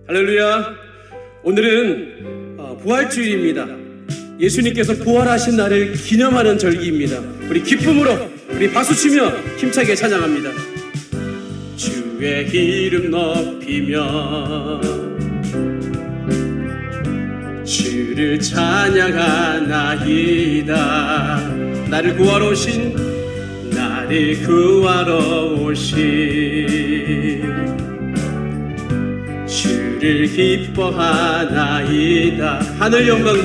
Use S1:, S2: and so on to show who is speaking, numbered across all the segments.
S1: 할렐루야. 오늘은 부활주일입니다. 예수님께서 부활하신 날을 기념하는 절기입니다. 우리 기쁨으로 우리 박수치며 힘차게 찬양합니다. 주의 이름 높이며 주를 찬양하나이다. 나를 구하러 오신 주를 기뻐하나이다. 하늘 영광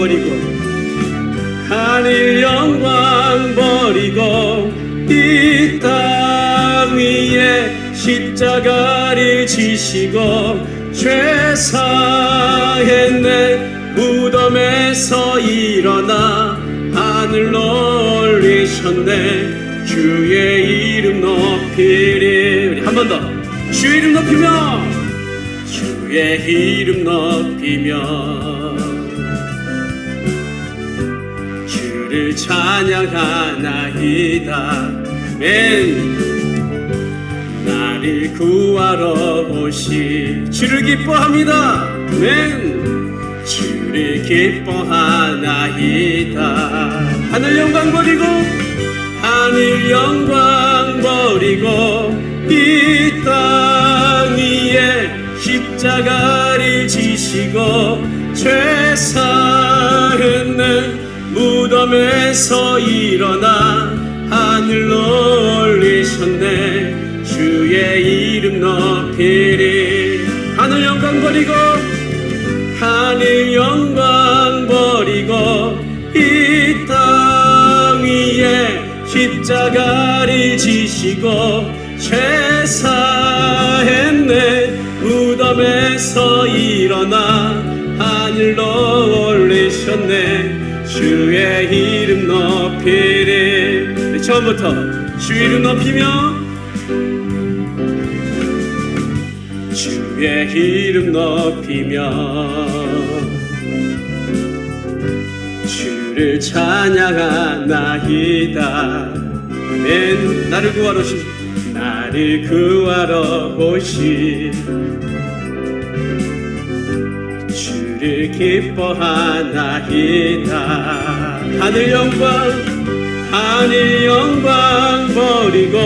S1: 버리고 이 땅 위에 십자가를 지시고 죄 사했네. 무덤에서 일어나 하늘로 올리셨네. 주의 이름 높이리. 우리 한 번 더. 주의 이름 높이며 주의 이름 높이며 주를 찬양하나이다. 아멘. 나를 구하러 오신 주를 기뻐합니다. 아멘. 주를 기뻐하나이다. 하늘 영광 버리고 이 땅 위에 십자가를 지시고 죄 사했네. 무덤에서 일어나 하늘로 올리셨네. 주의 이름 높이리. 하늘 영광 버리고 이 땅 위에 십자가를 지시고 죄 사했네. 무덤에서 일어나 하늘로 올리셨네. 주의 이름 높이리. 처음부터 주의 이름 높이며 주의 이름 높이며 주를 찬양하나이다. 아멘. 나를 구하러 오신 주를 기뻐하나이다. 하늘 영광 버리고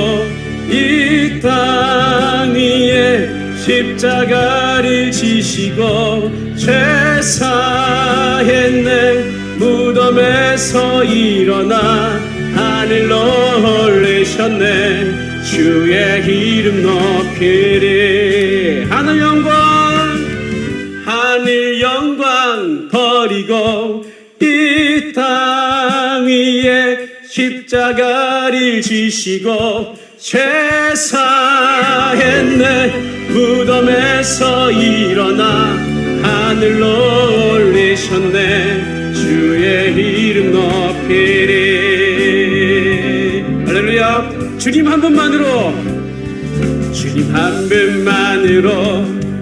S1: 이 땅 위에 십자가를 지시고 죄 사했네. 무덤에서 일어나 하늘로 올리셨네. 주의 이름 높이리. 하늘 영광 버리고 이 땅 위에 십자가를 지시고 죄 사했네. 무덤에서 일어나 하늘로 올리셨네. 주의 이름 높이리. 할렐루야. 주님 한 분만으로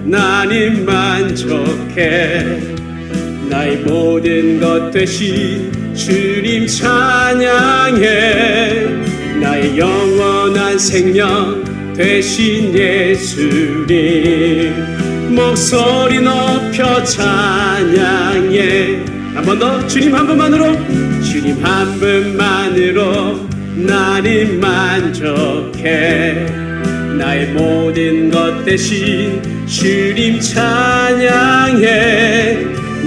S1: 나는 만족해. 나의 모든 것 되신 주님 찬양해. 나의 영원한 생명 되신 예수님 목소리 높여 찬양해. 한 번 더. 주님 한 분만으로 나는 만족해. 나의 모든 것 대신 주님 찬양해.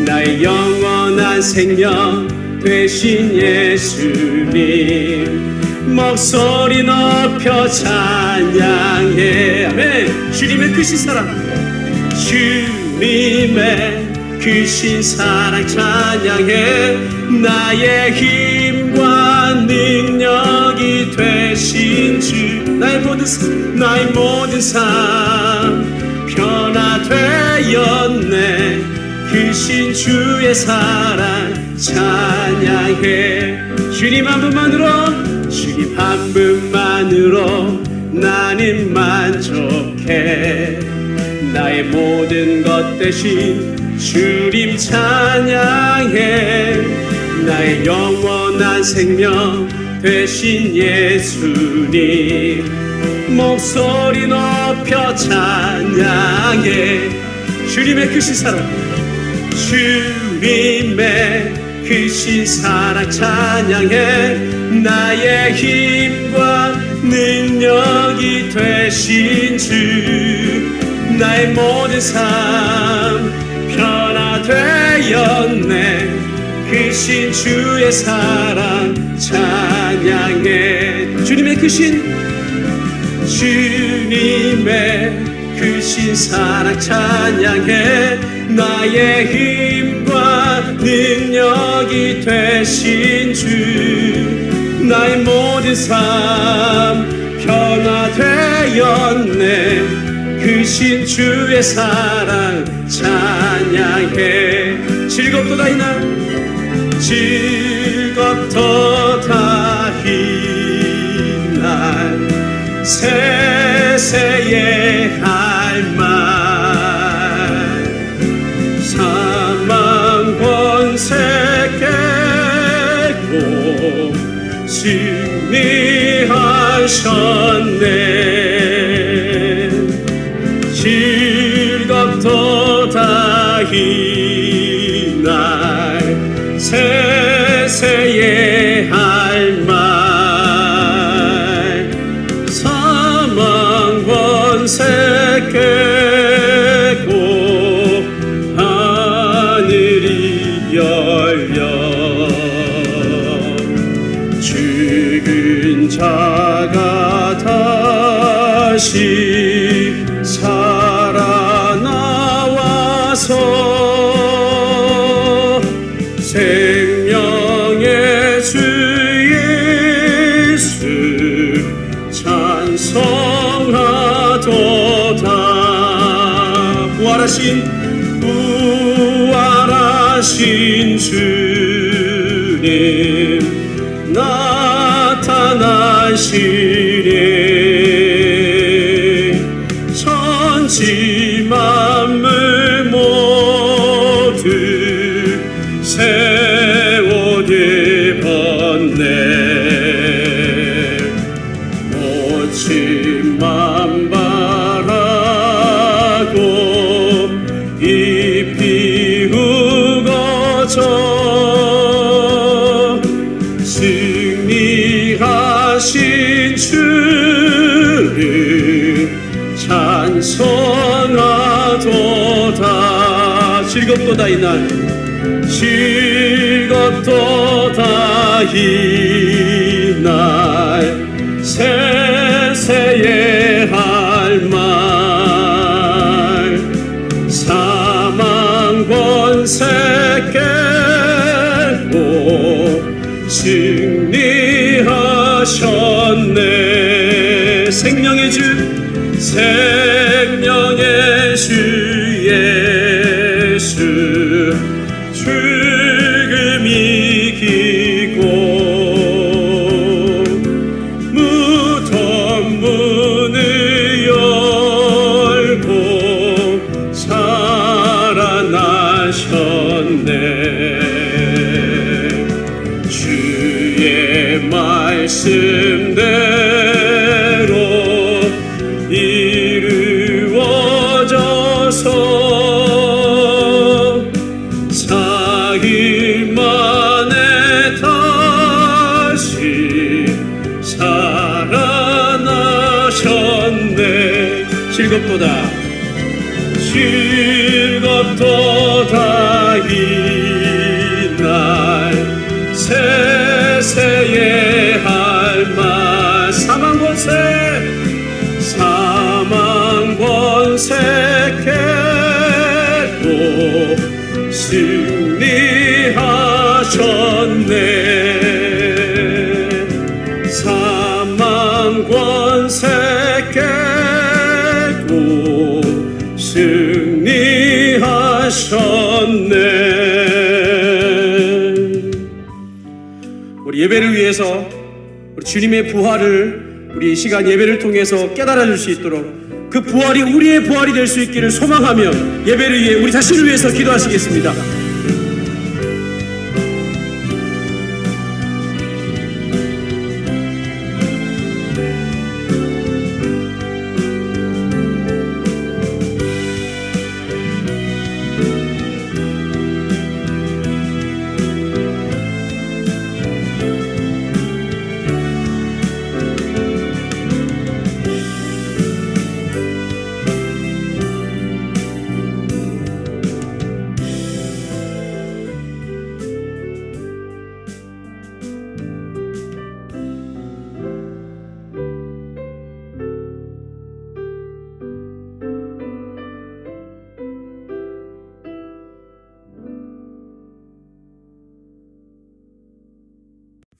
S1: 나의 영원한 생명 되신 예수님 목소리 높여 찬양해. 아멘. 주님의 크신 사랑 찬양해. 나의 힘과 능력이 되신 주 나의 모든 삶 변화되었네. 크신 주의 사랑 찬양해. 주님 한 분만으로 나는 만족해. 나의 모든 것 대신 주님 찬양해. 나의 영원한 생명 되신 예수님 목소리 높여 찬양해. 주님의 크신 사랑, 주님의 크신 사랑 찬양해. 나의 힘과 능력이 되신 주, 나의 모든 삶 변화되었네. 크신 주의 사랑 찬양해. 주님의 크신 사랑 찬양해. 나의 힘과 능력이 되신 주, 나의 모든 삶 변화되었네. 크신 주의 사랑 찬양해. 즐겁도다 이날, 즐겁도다 이날, 세세의 할 말, 사망 권세 깨고 승리하셨네. 즐겁도다 이날, 세세의 할 말, 사망 권세 깨고 하늘이 열려 죽은 자가 다시 살아나와서 생명의 주 예수 찬송하도다. 부활하신 주님 나타나시네. 천지 만물 모두 새 옷 입었네. 모침만 바라고 잎이 우거져 승리하신 주를 찬송하도다. 즐겁도다 이날, 즐겁도다 이날, 세세의 할 말, 사망 권세 깨고 승리하셨네. 생명의 주, 생명의 주 예수 죽음 이기고 무덤 문을 열고 살아나셨네. 주의 말씀대로 이루어져서 4일 만에 다시 살아나셨네. 즐겁도다, 즐겁도다 이날, 세세의 할 말, 사망 권세 깨고 승리하셨네. 사망 권세 깨고 승리하셨네. 우리 예배를 위해서 우리 주님의 부활을 우리 이 시간 예배를 통해서 깨달아 줄 수 있도록, 그 부활이 우리의 부활이 될 수 있기를 소망하며 예배를 위해 우리 자신을 위해서 기도하시겠습니다.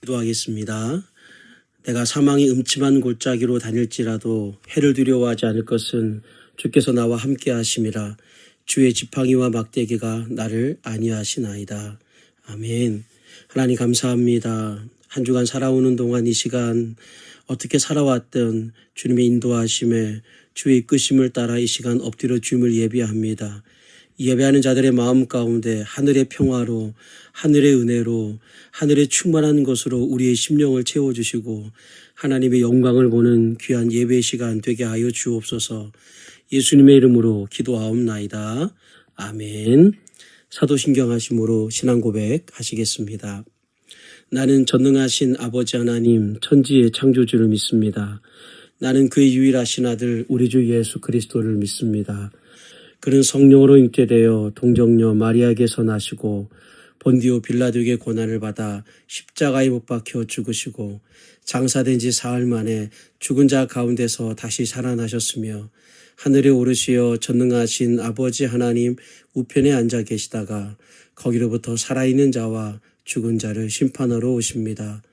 S1: 기도하겠습니다. 내가 사망의 음침한 골짜기로 다닐지라도 해를 두려워하지 않을 것은 주께서 나와 함께 하심이라. 주의 지팡이와 막대기가 나를 안위하시나이다. 아멘. 하나님 감사합니다. 한 주간 살아오는 동안 이 시간 어떻게 살아왔던 주님의 인도하심에 주의 이끄심을 따라 이 시간 엎드려 주님을 예배합니다. 예배하는 자들의 마음 가운데 하늘의 평화로, 하늘의 은혜로, 하늘의 충만한 것으로 우리의 심령을 채워주시고 하나님의 영광을 보는 귀한 예배 시간 되게 하여 주옵소서. 예수님의 이름으로 기도하옵나이다. 아멘. 사도신경 하심으로 신앙 고백 하시겠습니다. 나는 전능하신 아버지 하나님 천지의 창조주를 믿습니다. 나는 그의 유일하신 아들 우리 주 예수 그리스도를 믿습니다. 그는 성령으로 잉태되어 동정녀 마리아에게서 나시고 본디오 빌라도에게 고난을 받아 십자가에 못 박혀 죽으시고 장사된 지 사흘 만에 죽은 자 가운데서 다시 살아나셨으며 하늘에 오르시어 전능하신 아버지 하나님 우편에 앉아 계시다가 거기로부터 살아있는 자와 죽은 자를 심판하러 오십니다.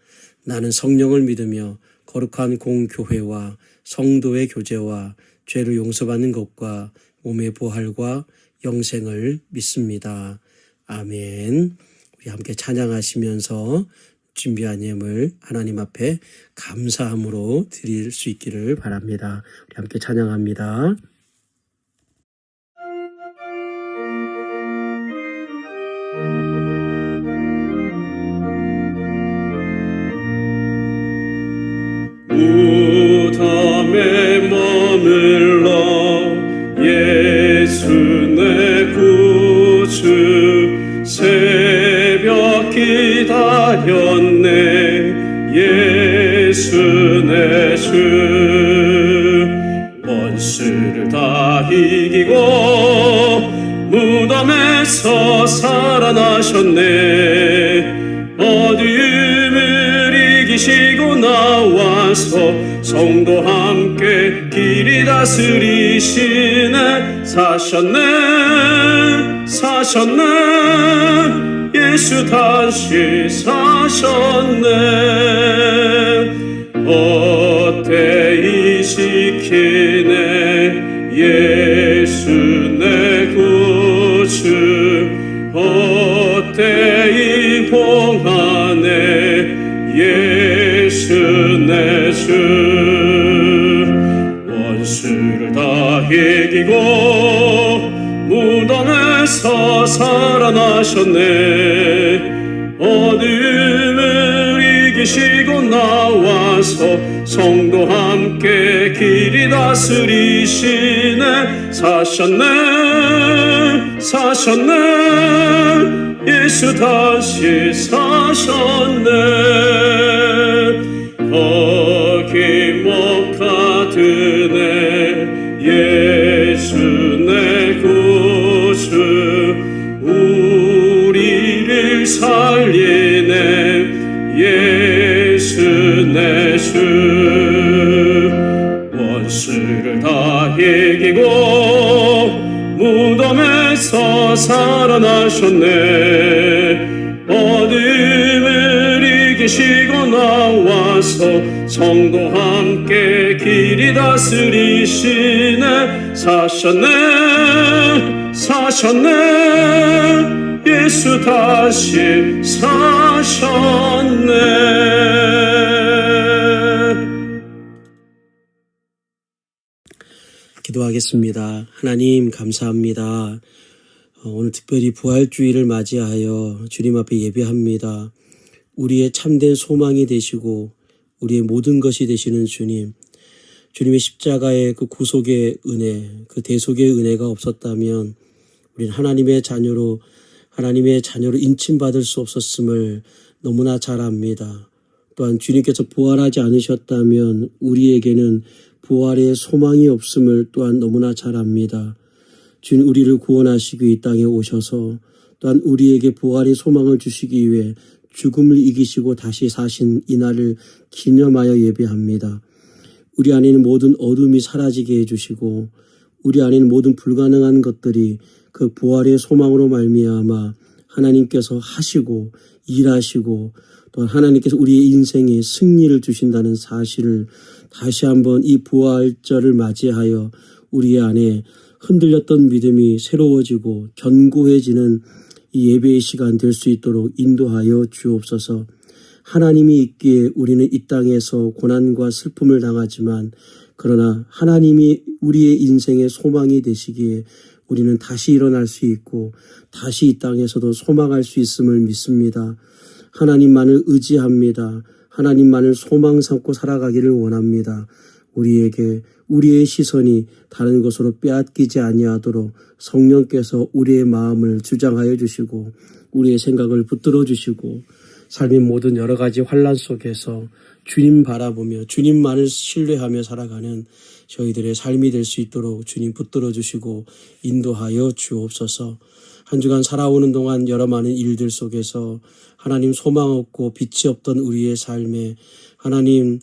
S1: 나는 성령을 믿으며 거룩한 공교회와 성도의 교제와 죄를 용서받는 것과 몸의 부활과 영생을 믿습니다. 아멘. 우리 함께 찬양하시면서 준비한 예물 하나님 앞에 감사함으로 드릴 수 있기를 바랍니다. 우리 함께 찬양합니다. 무덤에 머물러 예수 내 구주 새벽 기다렸네 예수 내 주 원수를 다 이기고 무덤에서 살아나셨네 어둠을 이기시고 나와서 성도 함께 길이 다스리시네 사셨네 예수 다시 사셨네 헛되이 지키네 예수 내 구주 헛되이 봉하네 예수 내 주 원수를 다 이기고 무덤에서 살아나셨네 어둠을 이기시고 나와서 성도 함께 길이 다스리시네 사셨네 예수 다시 사셨네 어김없 가드네 예수 내 구주 우리를 살리네 예수 내 주 원수를 다 이기고 무덤에서 살아나셨네 어둠을 이기시고 나와서 성도 함께 길이 다스리시네 사셨네 예수 다시 사셨네. 기도하겠습니다. 하나님 감사합니다. 오늘 특별히 부활주의를 맞이하여 주님 앞에 예배합니다. 우리의 참된 소망이 되시고 우리의 모든 것이 되시는 주님, 주님의 십자가의 그 구속의 은혜, 그 대속의 은혜가 없었다면 우리는 하나님의 자녀로 인침받을 수 없었음을 너무나 잘 압니다. 또한 주님께서 부활하지 않으셨다면 우리에게는 부활의 소망이 없음을 또한 너무나 잘 압니다. 주님 우리를 구원하시기 이 땅에 오셔서 또한 우리에게 부활의 소망을 주시기 위해 죽음을 이기시고 다시 사신 이날을 기념하여 예배합니다. 우리 안에 있는 모든 어둠이 사라지게 해주시고 우리 안에 있는 모든 불가능한 것들이 그 부활의 소망으로 말미암아 하나님께서 하시고 일하시고 또한 하나님께서 우리의 인생에 승리를 주신다는 사실을 다시 한번 이 부활절을 맞이하여 우리 안에 흔들렸던 믿음이 새로워지고 견고해지는 이 예배의 시간 될 수 있도록 인도하여 주옵소서. 하나님이 있기에 우리는 이 땅에서 고난과 슬픔을 당하지만 그러나 하나님이 우리의 인생의 소망이 되시기에 우리는 다시 일어날 수 있고 다시 이 땅에서도 소망할 수 있음을 믿습니다. 하나님만을 의지합니다. 하나님만을 소망 삼고 살아가기를 원합니다. 우리에게 우리의 시선이 다른 것으로 빼앗기지 아니하도록 성령께서 우리의 마음을 주장하여 주시고 우리의 생각을 붙들어 주시고 삶의 모든 여러 가지 환난 속에서 주님 바라보며 주님만을 신뢰하며 살아가는 저희들의 삶이 될 수 있도록 주님 붙들어 주시고 인도하여 주옵소서. 한 주간 살아오는 동안 여러 많은 일들 속에서 하나님 소망 없고 빛이 없던 우리의 삶에 하나님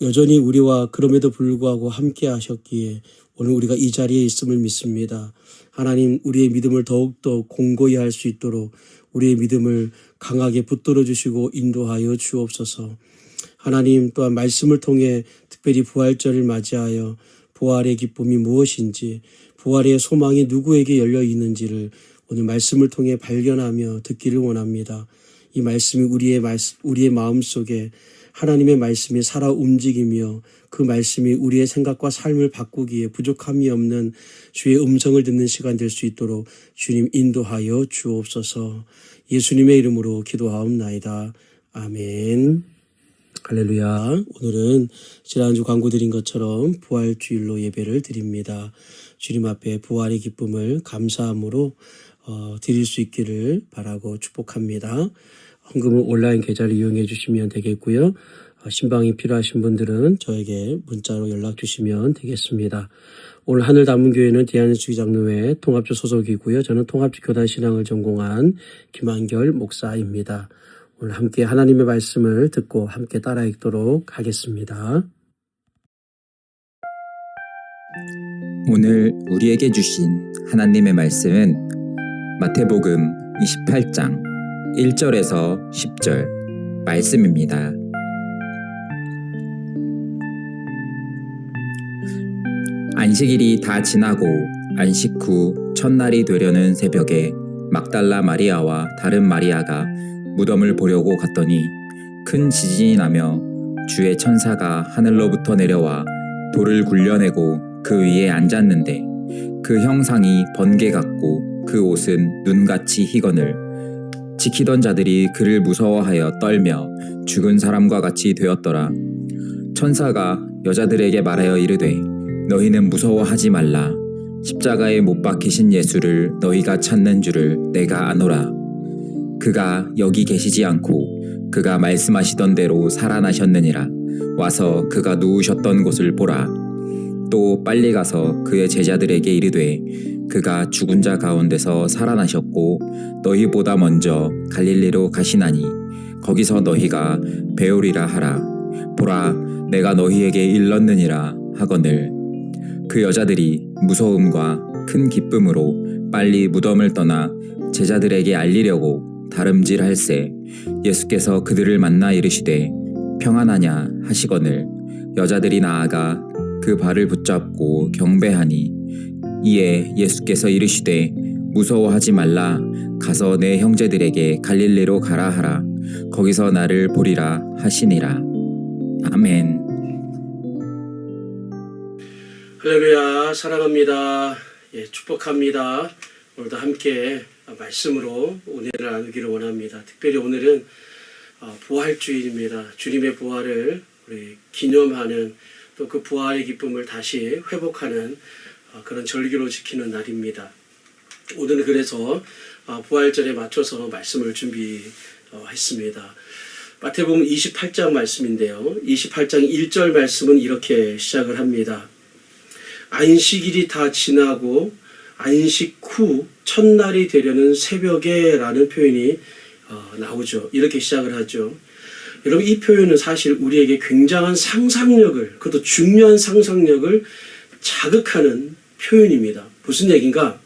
S1: 여전히 우리와 그럼에도 불구하고 함께 하셨기에 오늘 우리가 이 자리에 있음을 믿습니다. 하나님 우리의 믿음을 더욱더 공고히 할 수 있도록 우리의 믿음을 강하게 붙들어 주시고 인도하여 주옵소서. 하나님 또한 말씀을 통해 특별히 부활절을 맞이하여 부활의 기쁨이 무엇인지 부활의 소망이 누구에게 열려 있는지를 오늘 말씀을 통해 발견하며 듣기를 원합니다. 이 말씀이 우리의 마음속에 하나님의 말씀이 살아 움직이며 그 말씀이 우리의 생각과 삶을 바꾸기에 부족함이 없는 주의 음성을 듣는 시간 될 수 있도록 주님 인도하여 주옵소서. 예수님의 이름으로 기도하옵나이다. 아멘. 할렐루야. 오늘은 지난주 광고 드린 것처럼 부활주일로 예배를 드립니다. 주님 앞에 부활의 기쁨을 감사함으로 드릴 수 있기를 바라고 축복합니다. 헌금은 온라인 계좌를 이용해 주시면 되겠고요. 신방이 필요하신 분들은 저에게 문자로 연락 주시면 되겠습니다. 오늘 하늘 담은 교회는 대한예수교 장로회 통합주 소속이고요. 저는 통합주 교단신앙을 전공한 김한결 목사입니다. 오늘 함께 하나님의 말씀을 듣고 함께 따라 읽도록 하겠습니다.
S2: 오늘 우리에게 주신 하나님의 말씀은 마태복음 28장 1절에서 10절 말씀입니다. 안식일이 다 지나고 안식 후 첫날이 되려는 새벽에 막달라 마리아와 다른 마리아가 무덤을 보려고 갔더니 큰 지진이 나며 주의 천사가 하늘로부터 내려와 돌을 굴려내고 그 위에 앉았는데 그 형상이 번개 같고 그 옷은 눈같이 희거늘 지키던 자들이 그를 무서워하여 떨며 죽은 사람과 같이 되었더라. 천사가 여자들에게 말하여 이르되 너희는 무서워하지 말라. 십자가에 못 박히신 예수를 너희가 찾는 줄을 내가 아노라. 그가 여기 계시지 않고 그가 말씀하시던 대로 살아나셨느니라. 와서 그가 누우셨던 곳을 보라. 또 빨리 가서 그의 제자들에게 이르되 그가 죽은 자 가운데서 살아나셨고 너희보다 먼저 갈릴리로 가시나니 거기서 너희가 배우리라 하라. 보라, 내가 너희에게 일렀느니라 하거늘. 그 여자들이 무서움과 큰 기쁨으로 빨리 무덤을 떠나 제자들에게 알리려고 다름질할새 예수께서 그들을 만나 이르시되 평안하냐 하시거늘 여자들이 나아가 그 발을 붙잡고 경배하니 이에 예수께서 이르시되 무서워하지 말라. 가서 내 형제들에게 갈릴리로 가라 하라. 거기서 나를 보리라 하시니라. 아멘.
S1: 할렐루야. 사랑합니다. 축복합니다. 오늘도 함께 말씀으로 은혜를 나누기를 원합니다. 특별히 오늘은 부활주일입니다. 주님의 부활을 우리 기념하는 또 그 부활의 기쁨을 다시 회복하는 그런 절기로 지키는 날입니다. 오늘은 그래서 부활절에 맞춰서 말씀을 준비했습니다. 마태복음 28장 말씀인데요. 28장 1절 말씀은 이렇게 시작을 합니다. 안식일이 다 지나고 안식 후 첫날이 되려는 새벽에 라는 표현이 나오죠. 이렇게 시작을 하죠. 여러분, 이 표현은 사실 우리에게 굉장한 상상력을, 그것도 중요한 상상력을 자극하는 표현입니다. 무슨 얘기인가?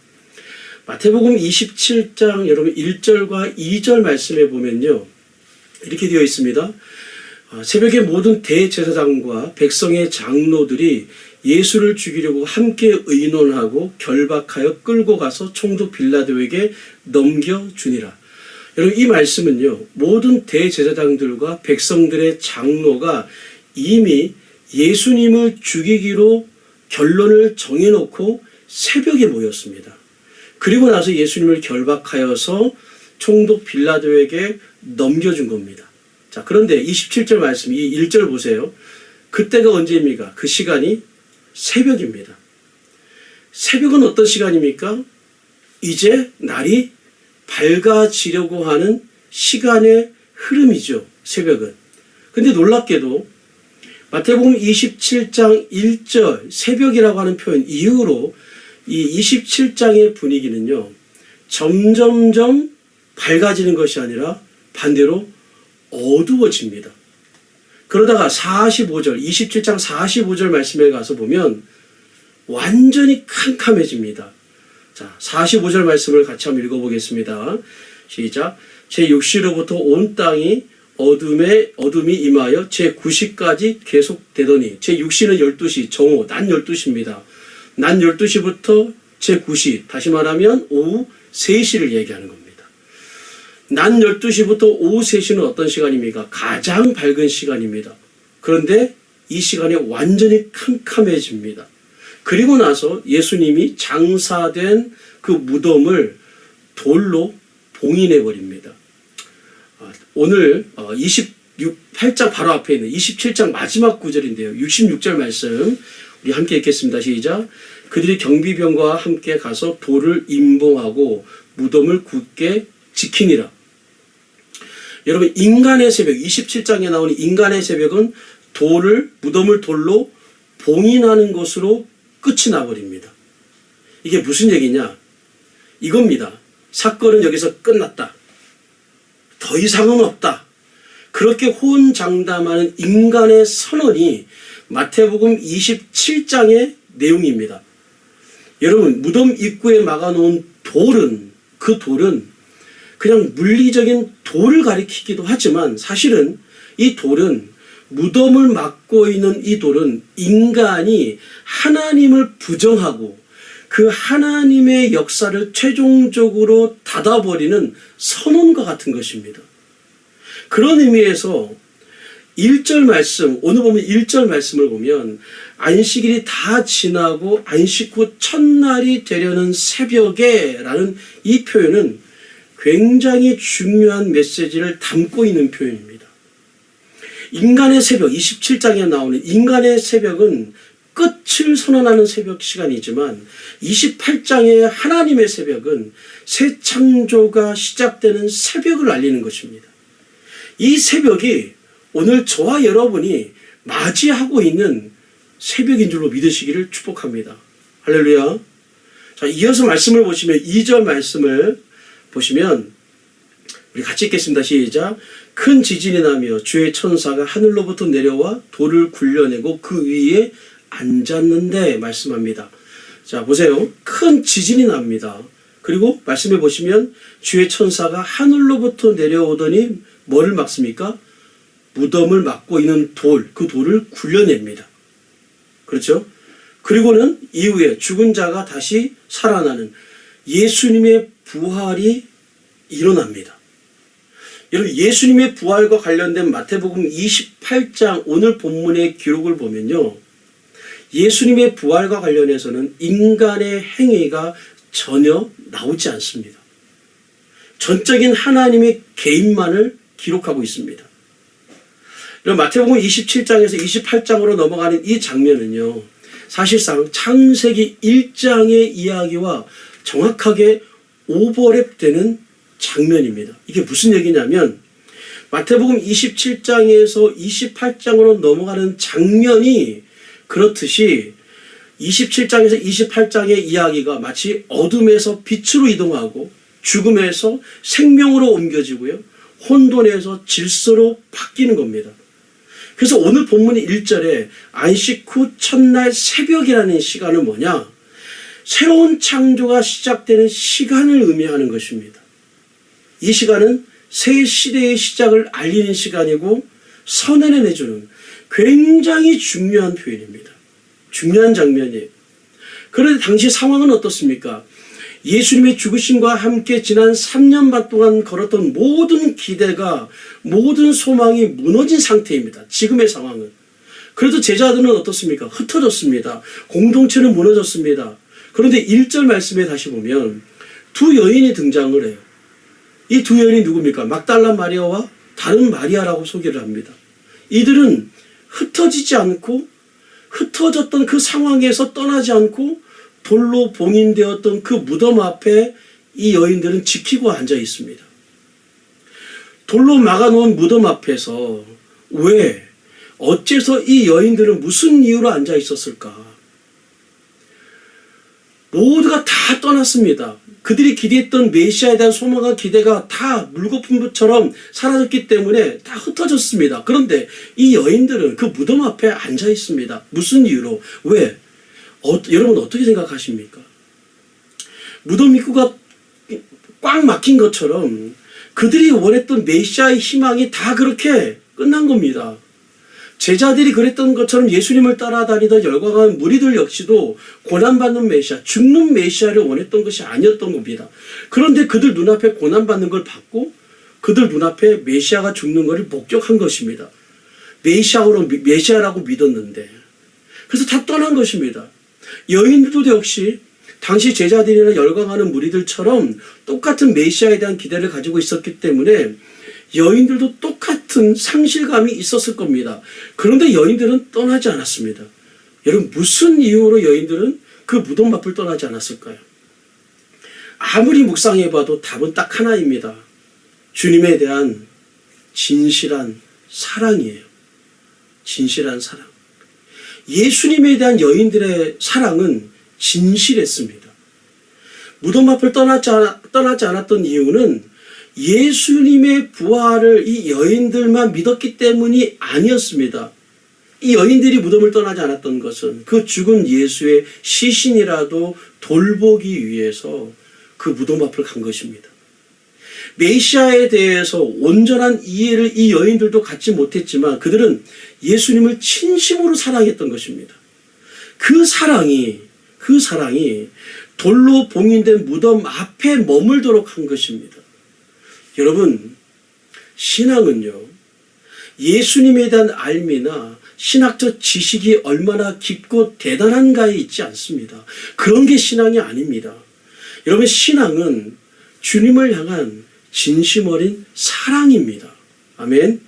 S1: 마태복음 27장 여러분 1절과 2절 말씀에 보면요. 이렇게 되어 있습니다. 새벽에 모든 대제사장과 백성의 장로들이 예수를 죽이려고 함께 의논하고 결박하여 끌고 가서 총독 빌라도에게 넘겨주니라. 여러분, 이 말씀은요, 모든 대제사장들과 백성들의 장로가 이미 예수님을 죽이기로 결론을 정해놓고 새벽에 모였습니다. 그리고 나서 예수님을 결박하여서 총독 빌라도에게 넘겨준 겁니다. 자, 그런데 27절 말씀, 이 1절 보세요. 그때가 언제입니까? 그 시간이 새벽입니다. 새벽은 어떤 시간입니까? 이제 날이 밝아지려고 하는 시간의 흐름이죠. 새벽은. 근데 놀랍게도 마태복음 27장 1절 새벽이라고 하는 표현 이후로 이 27장의 분위기는요, 점점점 밝아지는 것이 아니라 반대로 어두워집니다. 그러다가 45절, 27장 45절 말씀에 가서 보면 완전히 캄캄해집니다. 자, 45절 말씀을 같이 한번 읽어보겠습니다. 시작. 제6시로부터 온 땅이 어둠이 임하여 제9시까지 계속되더니, 제6시는 12시, 정오, 낮 12시입니다. 낮 12시부터 제9시, 다시 말하면 오후 3시를 얘기하는 겁니다. 낮 12시부터 오후 3시는 어떤 시간입니까? 가장 밝은 시간입니다. 그런데 이 시간에 완전히 캄캄해집니다. 그리고 나서 예수님이 장사된 그 무덤을 돌로 봉인해버립니다. 오늘 28장 바로 앞에 있는 27장 마지막 구절인데요. 66절 말씀 우리 함께 읽겠습니다. 시작. 그들이 경비병과 함께 가서 돌을 임봉하고 무덤을 굳게 지키니라. 여러분, 인간의 새벽, 27장에 나오는 인간의 새벽은 무덤을 돌로 봉인하는 것으로 끝이 나버립니다. 이게 무슨 얘기냐? 이겁니다. 사건은 여기서 끝났다. 더 이상은 없다. 그렇게 호언장담하는 인간의 선언이 마태복음 27장의 내용입니다. 여러분, 무덤 입구에 막아놓은 그 돌은 그냥 물리적인 돌을 가리키기도 하지만 사실은 이 돌은, 무덤을 막고 있는 이 돌은 인간이 하나님을 부정하고 그 하나님의 역사를 최종적으로 닫아버리는 선언과 같은 것입니다. 그런 의미에서 1절 말씀, 오늘 보면 1절 말씀을 보면 안식일이 다 지나고 안식 후 첫날이 되려는 새벽에 라는 이 표현은 굉장히 중요한 메시지를 담고 있는 표현입니다. 인간의 새벽, 27장에 나오는 인간의 새벽은 끝을 선언하는 새벽 시간이지만 28장의 하나님의 새벽은 새 창조가 시작되는 새벽을 알리는 것입니다. 이 새벽이 오늘 저와 여러분이 맞이하고 있는 새벽인 줄로 믿으시기를 축복합니다. 할렐루야. 자, 이어서 말씀을 보시면 2절 말씀을 보시면 우리 같이 읽겠습니다. 시작. 큰 지진이 나며 주의 천사가 하늘로부터 내려와 돌을 굴려내고 그 위에 앉았는데 말씀합니다. 자, 보세요. 큰 지진이 납니다. 그리고 말씀해 보시면 주의 천사가 하늘로부터 내려오더니 뭐를 막습니까? 무덤을 막고 있는 그 돌을 굴려냅니다. 그렇죠? 그리고는 이후에 죽은 자가 다시 살아나는 예수님의 부활이 일어납니다. 여러분, 예수님의 부활과 관련된 마태복음 28장 오늘 본문의 기록을 보면요, 예수님의 부활과 관련해서는 인간의 행위가 전혀 나오지 않습니다. 전적인 하나님의 개인만을 기록하고 있습니다. 여러분, 마태복음 27장에서 28장으로 넘어가는 이 장면은요, 사실상 창세기 1장의 이야기와 정확하게 오버랩되는 장면입니다. 이게 무슨 얘기냐면 마태복음 27장에서 28장으로 넘어가는 장면이 그렇듯이 27장에서 28장의 이야기가 마치 어둠에서 빛으로 이동하고 죽음에서 생명으로 옮겨지고요, 혼돈에서 질서로 바뀌는 겁니다. 그래서 오늘 본문의 1절에 안식 후 첫날 새벽이라는 시간은 뭐냐? 새로운 창조가 시작되는 시간을 의미하는 것입니다. 이 시간은 새 시대의 시작을 알리는 시간이고 선언해내주는 굉장히 중요한 표현입니다. 중요한 장면이에요. 그런데 당시 상황은 어떻습니까? 예수님의 죽으심과 함께 지난 3년 반 동안 걸었던 모든 기대가, 모든 소망이 무너진 상태입니다. 지금의 상황은. 그래도 제자들은 어떻습니까? 흩어졌습니다. 공동체는 무너졌습니다. 그런데 1절 말씀에 다시 보면 두 여인이 등장을 해요. 이 두 여인이 누굽니까? 막달라 마리아와 다른 마리아라고 소개를 합니다. 이들은 흩어지지 않고, 흩어졌던 그 상황에서 떠나지 않고 돌로 봉인되었던 그 무덤 앞에 이 여인들은 지키고 앉아 있습니다. 돌로 막아놓은 무덤 앞에서 왜, 어째서 이 여인들은 무슨 이유로 앉아 있었을까? 모두가 다 떠났습니다. 그들이 기대했던 메시아에 대한 소망과 기대가 다 물거품처럼 사라졌기 때문에 다 흩어졌습니다. 그런데 이 여인들은 그 무덤 앞에 앉아 있습니다. 무슨 이유로? 왜? 여러분 어떻게 생각하십니까? 무덤 입구가 꽉 막힌 것처럼 그들이 원했던 메시아의 희망이 다 그렇게 끝난 겁니다. 제자들이 그랬던 것처럼 예수님을 따라다니던 열광한 무리들 역시도 고난받는 메시아, 죽는 메시아를 원했던 것이 아니었던 겁니다. 그런데 그들 눈앞에 고난받는 걸 봤고 그들 눈앞에 메시아가 죽는 것을 목격한 것입니다. 메시아라고 믿었는데 그래서 다 떠난 것입니다. 여인들도 역시 당시 제자들이나 열광하는 무리들처럼 똑같은 메시아에 대한 기대를 가지고 있었기 때문에 여인들도 똑같은 상실감이 있었을 겁니다. 그런데 여인들은 떠나지 않았습니다. 여러분 무슨 이유로 여인들은 그 무덤 앞을 떠나지 않았을까요? 아무리 묵상해봐도 답은 딱 하나입니다. 주님에 대한 진실한 사랑이에요. 진실한 사랑. 예수님에 대한 여인들의 사랑은 진실했습니다. 무덤 앞을 떠나지 않았던 이유는 예수님의 부활을 이 여인들만 믿었기 때문이 아니었습니다. 이 여인들이 무덤을 떠나지 않았던 것은 그 죽은 예수의 시신이라도 돌보기 위해서 그 무덤 앞을 간 것입니다. 메시아에 대해서 온전한 이해를 이 여인들도 갖지 못했지만 그들은 예수님을 진심으로 사랑했던 것입니다. 그 사랑이 돌로 봉인된 무덤 앞에 머물도록 한 것입니다. 여러분, 신앙은요, 예수님에 대한 알미나 신학적 지식이 얼마나 깊고 대단한가에 있지 않습니다. 그런 게 신앙이 아닙니다. 여러분, 신앙은 주님을 향한 진심 어린 사랑입니다. 아멘.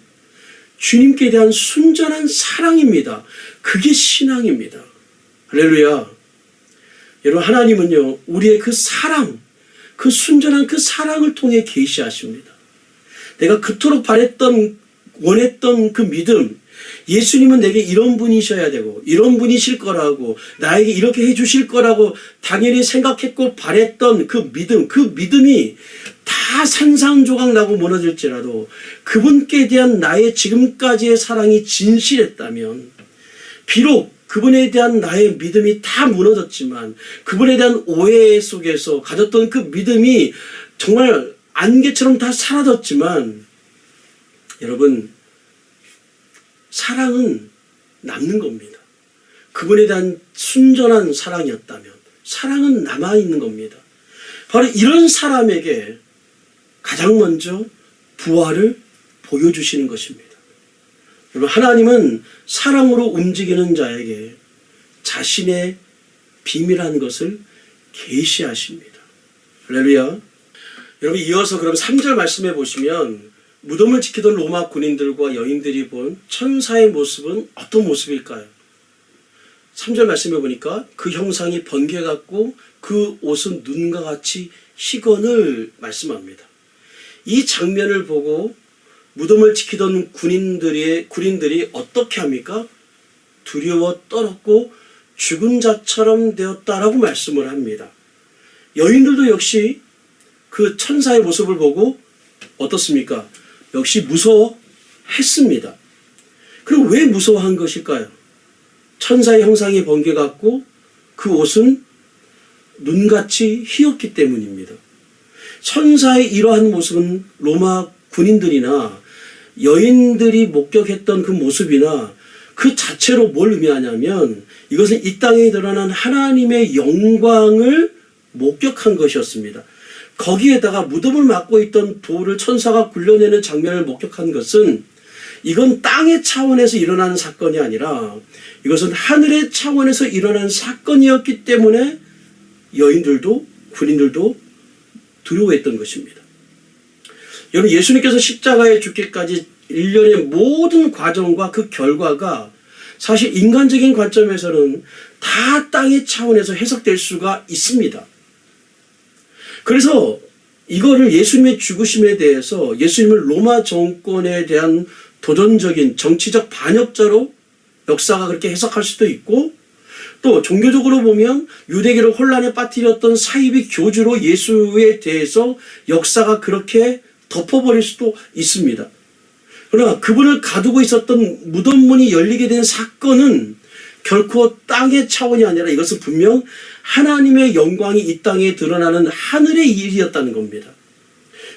S1: 주님께 대한 순전한 사랑입니다. 그게 신앙입니다. 할렐루야. 여러분, 하나님은요, 우리의 그 사랑, 그 순전한 그 사랑을 통해 계시하십니다. 내가 그토록 원했던 그 믿음, 예수님은 내게 이런 분이셔야 되고 이런 분이실 거라고 나에게 이렇게 해주실 거라고 당연히 생각했고 바랬던 그 믿음이 다 산산조각 나고 무너질지라도 그분께 대한 나의 지금까지의 사랑이 진실했다면 비록 그분에 대한 나의 믿음이 다 무너졌지만 그분에 대한 오해 속에서 가졌던 그 믿음이 정말 안개처럼 다 사라졌지만 여러분 사랑은 남는 겁니다. 그분에 대한 순전한 사랑이었다면 사랑은 남아있는 겁니다. 바로 이런 사람에게 가장 먼저 부활을 보여주시는 것입니다. 여러분 하나님은 사랑으로 움직이는 자에게 자신의 비밀한 것을 계시하십니다. 할렐루야. 여러분 이어서 그럼 3절 말씀해 보시면 무덤을 지키던 로마 군인들과 여인들이 본 천사의 모습은 어떤 모습일까요? 3절 말씀해 보니까 그 형상이 번개 같고 그 옷은 눈과 같이 희건을 말씀합니다. 이 장면을 보고 무덤을 지키던 군인들이 어떻게 합니까? 두려워 떨었고 죽은 자처럼 되었다라고 말씀을 합니다. 여인들도 역시 그 천사의 모습을 보고 어떻습니까? 역시 무서워했습니다. 그럼 왜 무서워한 것일까요? 천사의 형상이 번개 같고 그 옷은 눈같이 희었기 때문입니다. 천사의 이러한 모습은 로마 군인들이나 여인들이 목격했던 그 모습이나 그 자체로 뭘 의미하냐면 이것은 이 땅에 드러난 하나님의 영광을 목격한 것이었습니다. 거기에다가 무덤을 막고 있던 돌을 천사가 굴려내는 장면을 목격한 것은 이건 땅의 차원에서 일어나는 사건이 아니라 이것은 하늘의 차원에서 일어난 사건이었기 때문에 여인들도 군인들도 두려워했던 것입니다. 여러분, 예수님께서 십자가에 죽기까지 일련의 모든 과정과 그 결과가 사실 인간적인 관점에서는 다 땅의 차원에서 해석될 수가 있습니다. 그래서 이거를 예수님의 죽으심에 대해서 예수님을 로마 정권에 대한 도전적인 정치적 반역자로 역사가 그렇게 해석할 수도 있고, 또 종교적으로 보면 유대계를 혼란에 빠뜨렸던 사이비 교주로 예수에 대해서 역사가 그렇게 덮어버릴 수도 있습니다. 그러나 그분을 가두고 있었던 무덤문이 열리게 된 사건은 결코 땅의 차원이 아니라 이것은 분명 하나님의 영광이 이 땅에 드러나는 하늘의 일이었다는 겁니다.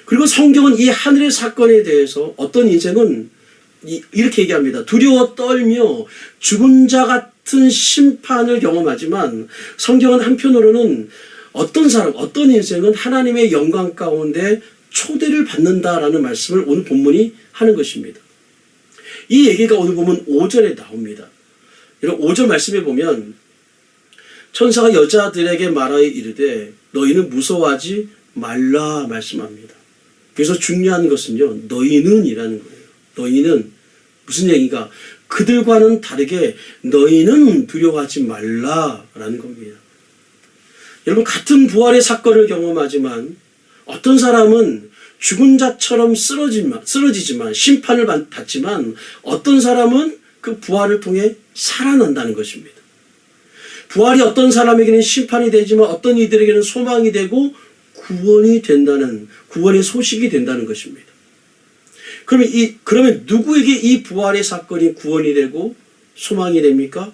S1: 그리고 성경은 이 하늘의 사건에 대해서 어떤 인생은 이렇게 얘기합니다. 두려워 떨며 죽은 자 같은 심판을 경험하지만 성경은 한편으로는 어떤 사람, 어떤 인생은 하나님의 영광 가운데 초대를 받는다라는 말씀을 오늘 본문이 하는 것입니다. 이 얘기가 오늘 보면 5절에 나옵니다. 이런 5절 말씀에 보면 천사가 여자들에게 말하여 이르되 너희는 무서워하지 말라 말씀합니다. 그래서 중요한 것은요, 너희는 이라는 거예요. 너희는 무슨 얘기가? 그들과는 다르게 너희는 두려워하지 말라라는 겁니다. 여러분, 같은 부활의 사건을 경험하지만 어떤 사람은 죽은 자처럼 쓰러지지만 심판을 받지만 어떤 사람은 그 부활을 통해 살아난다는 것입니다. 부활이 어떤 사람에게는 심판이 되지만 어떤 이들에게는 소망이 되고 구원이 된다는, 구원의 소식이 된다는 것입니다. 그러면 누구에게 이 부활의 사건이 구원이 되고 소망이 됩니까?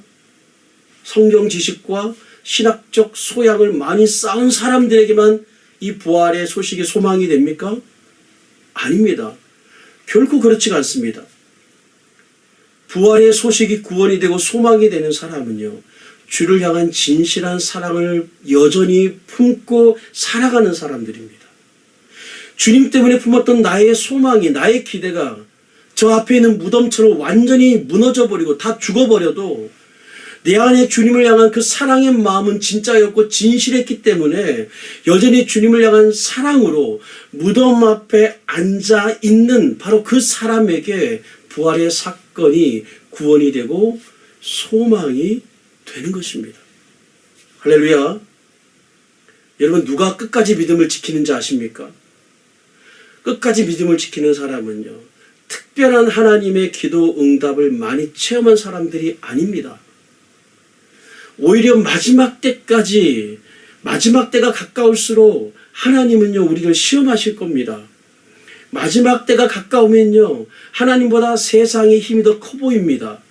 S1: 성경 지식과 신학적 소양을 많이 쌓은 사람들에게만 이 부활의 소식이 소망이 됩니까? 아닙니다. 결코 그렇지가 않습니다. 부활의 소식이 구원이 되고 소망이 되는 사람은요, 주를 향한 진실한 사랑을 여전히 품고 살아가는 사람들입니다. 주님 때문에 품었던 나의 소망이, 나의 기대가 저 앞에 있는 무덤처럼 완전히 무너져버리고 다 죽어버려도 내 안에 주님을 향한 그 사랑의 마음은 진짜였고 진실했기 때문에 여전히 주님을 향한 사랑으로 무덤 앞에 앉아 있는 바로 그 사람에게 부활의 사건이 구원이 되고 소망이 되는 것입니다. 할렐루야. 여러분, 누가 끝까지 믿음을 지키는지 아십니까? 끝까지 믿음을 지키는 사람은요, 특별한 하나님의 기도 응답을 많이 체험한 사람들이 아닙니다. 오히려 마지막 때까지, 마지막 때가 가까울수록 하나님은요, 우리를 시험하실 겁니다. 마지막 때가 가까우면요, 하나님보다 세상의 힘이 더 커 보입니다.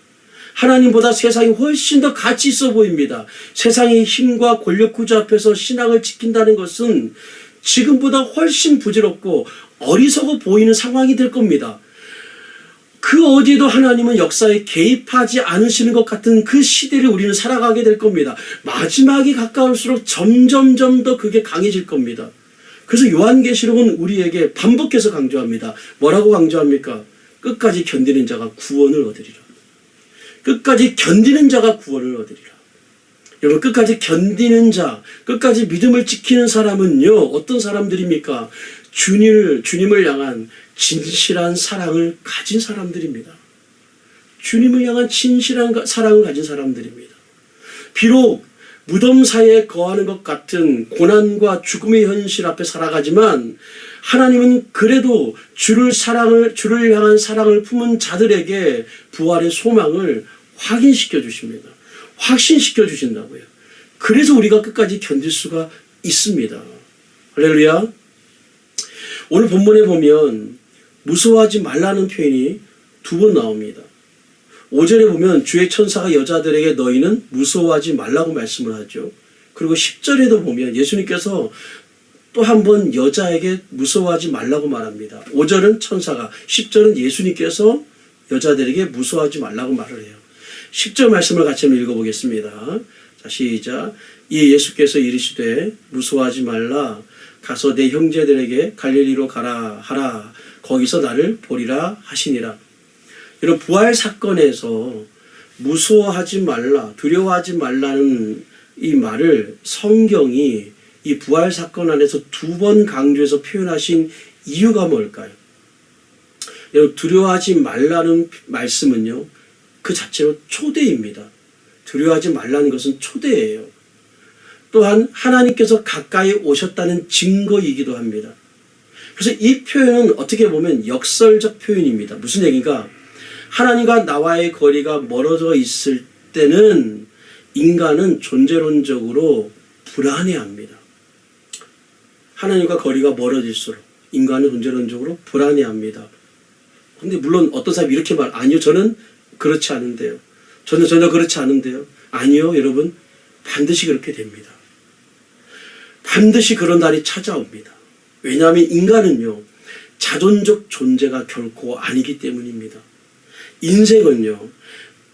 S1: 하나님보다 세상이 훨씬 더 가치 있어 보입니다. 세상의 힘과 권력 구조 앞에서 신앙을 지킨다는 것은 지금보다 훨씬 부질없고 어리석어 보이는 상황이 될 겁니다. 그 어디에도 하나님은 역사에 개입하지 않으시는 것 같은 그 시대를 우리는 살아가게 될 겁니다. 마지막이 가까울수록 점점점 더 그게 강해질 겁니다. 그래서 요한계시록은 우리에게 반복해서 강조합니다. 뭐라고 강조합니까? 끝까지 견디는 자가 구원을 얻으리라. 끝까지 견디는 자가 구원을 얻으리라. 여러분, 끝까지 견디는 자, 끝까지 믿음을 지키는 사람은요, 어떤 사람들입니까? 주님을 향한 진실한 사랑을 가진 사람들입니다. 주님을 향한 진실한 사랑을 가진 사람들입니다. 비록 무덤 사이에 거하는 것 같은 고난과 죽음의 현실 앞에 살아가지만 하나님은 그래도 주를 향한 사랑을 품은 자들에게 부활의 소망을 확인시켜 주십니다. 확신시켜 주신다고요. 그래서 우리가 끝까지 견딜 수가 있습니다. 할렐루야. 오늘 본문에 보면 무서워하지 말라는 표현이 2번 나옵니다. 5절에 보면 주의 천사가 여자들에게 너희는 무서워하지 말라고 말씀을 하죠. 그리고 10절에도 보면 예수님께서 또 한 번 여자에게 무서워하지 말라고 말합니다. 5절은 천사가, 10절은 예수님께서 여자들에게 무서워하지 말라고 말을 해요. 10절 말씀을 같이 한번 읽어보겠습니다. 자, 시작. 이 예수께서 이르시되 무서워하지 말라. 가서 내 형제들에게 갈릴리로 가라 하라. 거기서 나를 보리라 하시니라. 이런 부활 사건에서 무서워하지 말라, 두려워하지 말라는 이 말을 성경이 이 부활 사건 안에서 2번 강조해서 표현하신 이유가 뭘까요? 여러분, 두려워하지 말라는 말씀은요, 그 자체로 초대입니다. 두려워하지 말라는 것은 초대예요. 또한 하나님께서 가까이 오셨다는 증거이기도 합니다. 그래서 이 표현은 어떻게 보면 역설적 표현입니다. 무슨 얘기인가? 하나님과 나와의 거리가 멀어져 있을 때는 인간은 존재론적으로 불안해합니다. 하나님과 거리가 멀어질수록 인간은 존재론적으로 불안해합니다. 근데 물론 어떤 사람이 이렇게 아니요, 저는 그렇지 않은데요. 저는 전혀 그렇지 않은데요. 아니요, 여러분, 반드시 그렇게 됩니다. 반드시 그런 날이 찾아옵니다. 왜냐하면 인간은요, 자존적 존재가 결코 아니기 때문입니다. 인생은요,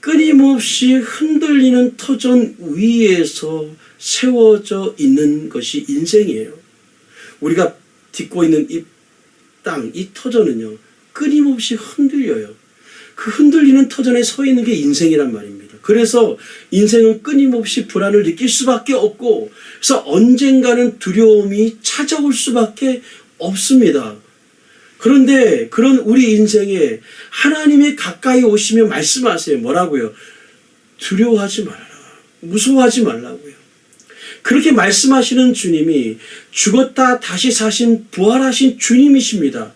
S1: 끊임없이 흔들리는 터전 위에서 세워져 있는 것이 인생이에요. 우리가 딛고 있는 이 땅, 이 터전은요, 끊임없이 흔들려요. 그 흔들리는 터전에 서 있는 게 인생이란 말입니다. 그래서 인생은 끊임없이 불안을 느낄 수밖에 없고, 그래서 언젠가는 두려움이 찾아올 수밖에 없습니다. 그런데 그런 우리 인생에 하나님이 가까이 오시며 말씀하세요. 뭐라고요? 두려워하지 말아라. 무서워하지 말라고요. 그렇게 말씀하시는 주님이 죽었다 다시 사신 부활하신 주님이십니다.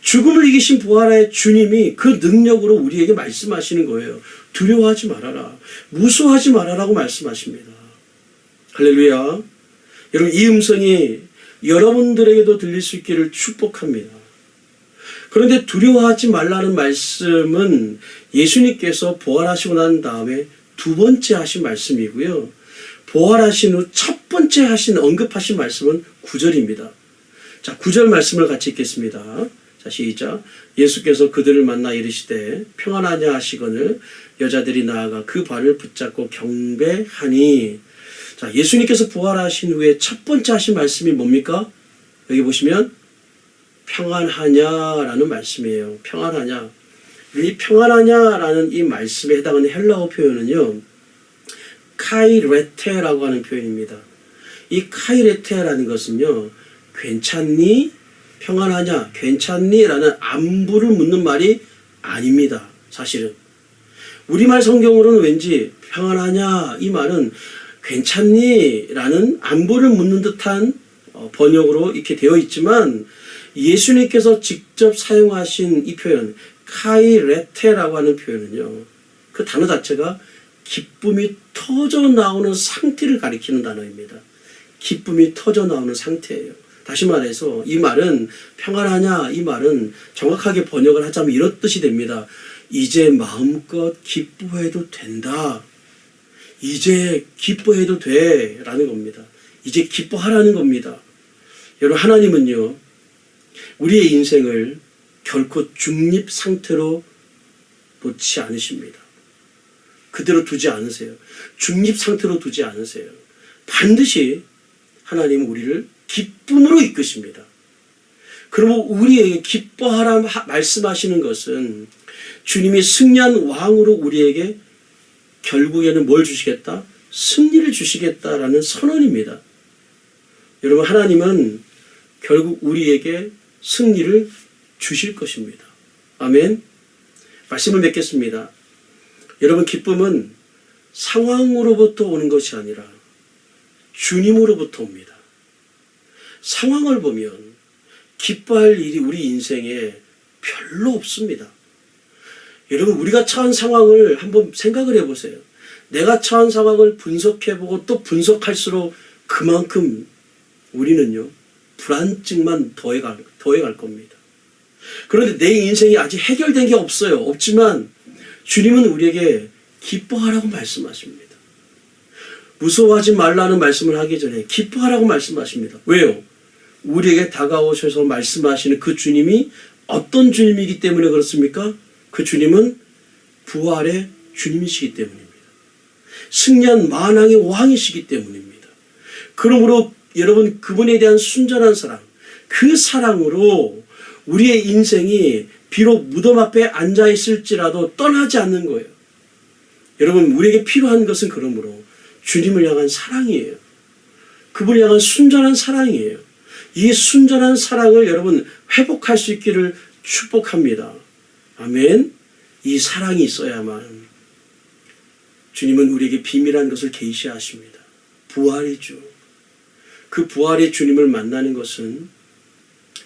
S1: 죽음을 이기신 부활의 주님이 그 능력으로 우리에게 말씀하시는 거예요. 두려워하지 말아라. 무서워하지 말아라고 말씀하십니다. 할렐루야. 여러분, 이 음성이 여러분들에게도 들릴 수 있기를 축복합니다. 그런데 두려워하지 말라는 말씀은 예수님께서 부활하시고 난 다음에 2번째 하신 말씀이고요. 부활하신 후 1번째 언급하신 말씀은 9절입니다. 자, 9절 말씀을 같이 읽겠습니다. 자, 시작. 예수께서 그들을 만나 이르시되 평안하냐 하시거늘 여자들이 나아가 그 발을 붙잡고 경배하니. 자, 예수님께서 부활하신 후에 1번째 하신 말씀이 뭡니까? 여기 보시면 평안하냐라는 말씀이에요. 평안하냐. 이 평안하냐라는 이 말씀에 해당하는 헬라어 표현은요, 카이레테라고 하는 표현입니다. 이 카이레테라는 것은요, 괜찮니? 평안하냐? 괜찮니? 라는 안부를 묻는 말이 아닙니다. 사실은. 우리말 성경으로는 왠지 평안하냐? 이 말은 괜찮니? 라는 안부를 묻는 듯한 번역으로 이렇게 되어 있지만, 예수님께서 직접 사용하신 이 표현, 카이레테라고 하는 표현은요, 그 단어 자체가 기쁨이 터져 나오는 상태를 가리키는 단어입니다. 기쁨이 터져 나오는 상태예요. 다시 말해서 이 말은 평안하냐, 이 말은 정확하게 번역을 하자면 이런 뜻이 됩니다. 이제 마음껏 기뻐해도 된다. 이제 기뻐해도 돼 라는 겁니다. 이제 기뻐하라는 겁니다. 여러분, 하나님은요, 우리의 인생을 결코 중립 상태로 놓지 않으십니다. 그대로 두지 않으세요. 중립 상태로 두지 않으세요. 반드시 하나님은 우리를 기쁨으로 이끄십니다. 그러면 우리에게 기뻐하라 말씀하시는 것은 주님이 승리한 왕으로 우리에게 결국에는 뭘 주시겠다? 승리를 주시겠다라는 선언입니다. 여러분, 하나님은 결국 우리에게 승리를 주실 것입니다. 아멘. 말씀을 맺겠습니다. 여러분, 기쁨은 상황으로부터 오는 것이 아니라 주님으로부터 옵니다. 상황을 보면 기뻐할 일이 우리 인생에 별로 없습니다. 여러분, 우리가 처한 상황을 한번 생각을 해보세요. 내가 처한 상황을 분석해보고 또 분석할수록 그만큼 우리는요, 불안증만 더해갈 겁니다. 그런데 내 인생이 아직 해결된 게 없어요. 없지만 주님은 우리에게 기뻐하라고 말씀하십니다. 무서워하지 말라는 말씀을 하기 전에 기뻐하라고 말씀하십니다. 왜요? 우리에게 다가오셔서 말씀하시는 그 주님이 어떤 주님이기 때문에 그렇습니까? 그 주님은 부활의 주님이시기 때문입니다. 승리한 만왕의 왕이시기 때문입니다. 그러므로 여러분, 그분에 대한 순전한 사랑, 그 사랑으로 우리의 인생이 비록 무덤 앞에 앉아 있을지라도 떠나지 않는 거예요. 여러분, 우리에게 필요한 것은 그러므로 주님을 향한 사랑이에요. 그분을 향한 순전한 사랑이에요. 이 순전한 사랑을 여러분 회복할 수 있기를 축복합니다. 아멘. 이 사랑이 있어야만 주님은 우리에게 비밀한 것을 계시하십니다. 부활이죠. 그 부활의 주님을 만나는 것은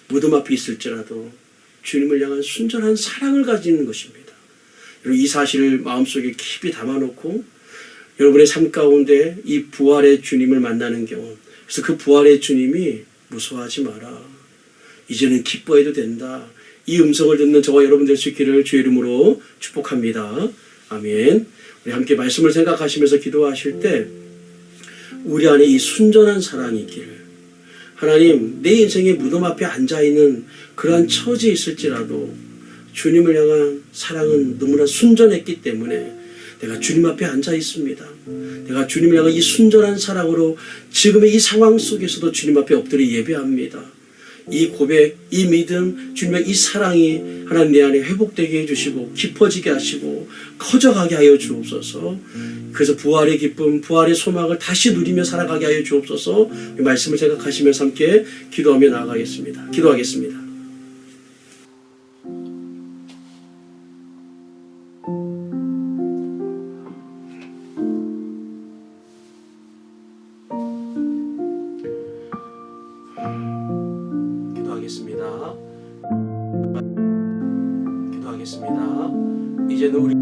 S1: 무덤 앞에 있을지라도 주님을 향한 순전한 사랑을 가지는 것입니다. 여러분, 이 사실을 마음속에 깊이 담아놓고 여러분의 삶 가운데 이 부활의 주님을 만나는 경험, 그래서 그 부활의 주님이 무서워하지 마라, 이제는 기뻐해도 된다, 이 음성을 듣는 저와 여러분 될 수 있기를 주의 이름으로 축복합니다. 아멘. 우리 함께 말씀을 생각하시면서 기도하실 때 우리 안에 이 순전한 사랑이 있기를, 하나님, 내 인생의 무덤 앞에 앉아있는 그러한 처지에 있을지라도 주님을 향한 사랑은 너무나 순전했기 때문에 내가 주님 앞에 앉아 있습니다. 내가 주님을 향한 이 순전한 사랑으로 지금의 이 상황 속에서도 주님 앞에 엎드려 예배합니다. 이 고백, 이 믿음, 주님의 이 사랑이 하나님 내 안에 회복되게 해주시고 깊어지게 하시고 커져가게 하여 주옵소서. 그래서 부활의 기쁨, 부활의 소망을 다시 누리며 살아가게 하여 주옵소서. 이 말씀을 생각하시면서 함께 기도하며 나아가겠습니다. 기도하겠습니다. 기도하겠습니다. 이제는 우리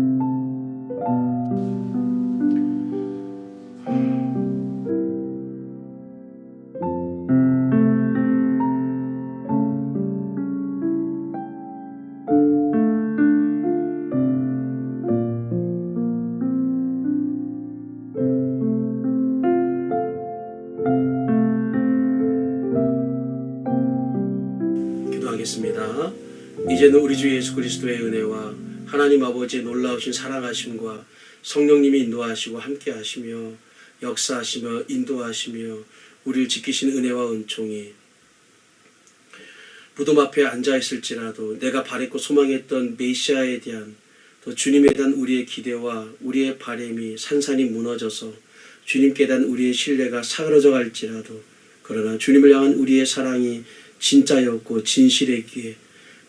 S1: 기도하겠습니다. 이제는 우리 주 예수 그리스도의 은혜와 하나님 아버지의 놀라우신 사랑하심과 성령님이 인도하시고 함께 하시며 역사하시며 인도하시며 우리를 지키시는 은혜와 은총이 무덤 앞에 앉아 있을지라도 내가 바랬고 소망했던 메시아에 대한 또 주님에 대한 우리의 기대와 우리의 바람이 산산이 무너져서 주님께 대한 우리의 신뢰가 사그러져 갈지라도, 그러나 주님을 향한 우리의 사랑이 진짜였고 진실했기에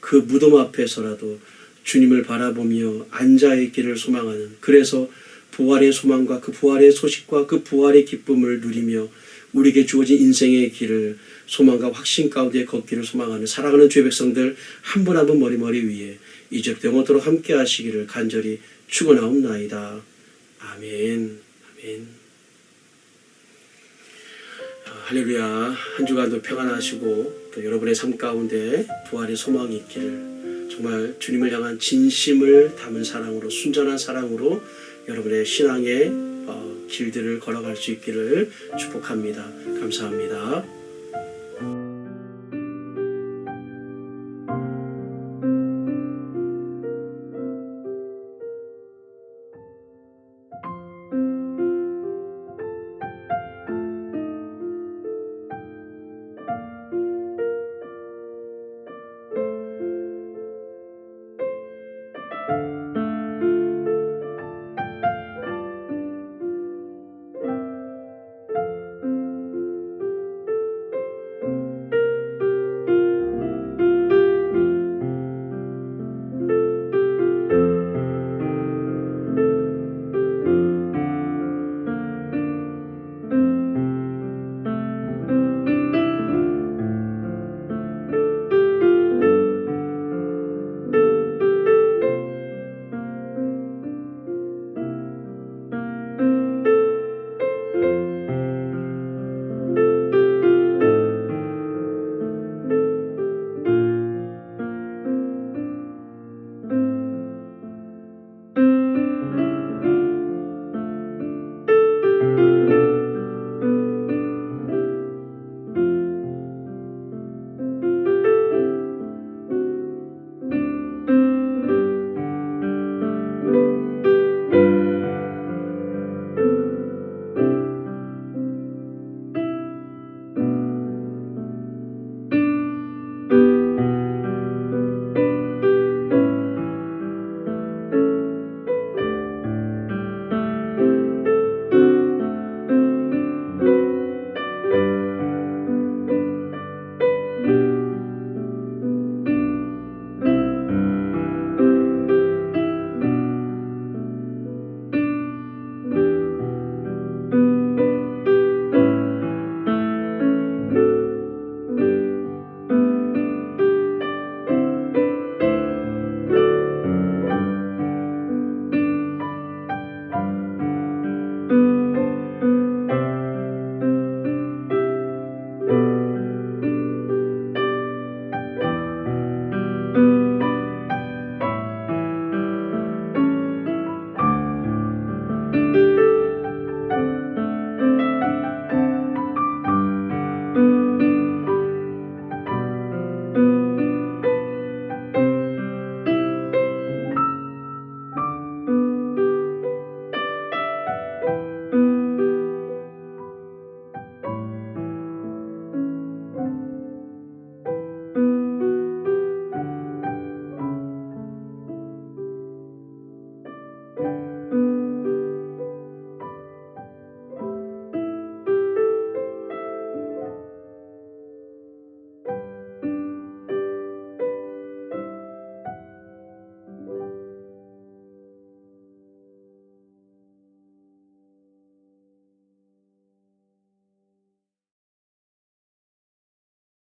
S1: 그 무덤 앞에서라도 주님을 바라보며 앉아있기를 소망하는, 그래서 부활의 소망과 그 부활의 소식과 그 부활의 기쁨을 누리며 우리에게 주어진 인생의 길을 소망과 확신 가운데 걷기를 소망하는 사랑하는 주의 백성들 한 분 한 분 머리머리 위에 이제부터 영원토록 함께 하시기를 간절히 축원하옵나이다. 아멘. 아멘. 할렐루야. 한 주간도 평안하시고 또 여러분의 삶 가운데 부활의 소망이 있기를, 정말 주님을 향한 진심을 담은 사랑으로, 순전한 사랑으로 여러분의 신앙의 길들을 걸어갈 수 있기를 축복합니다. 감사합니다.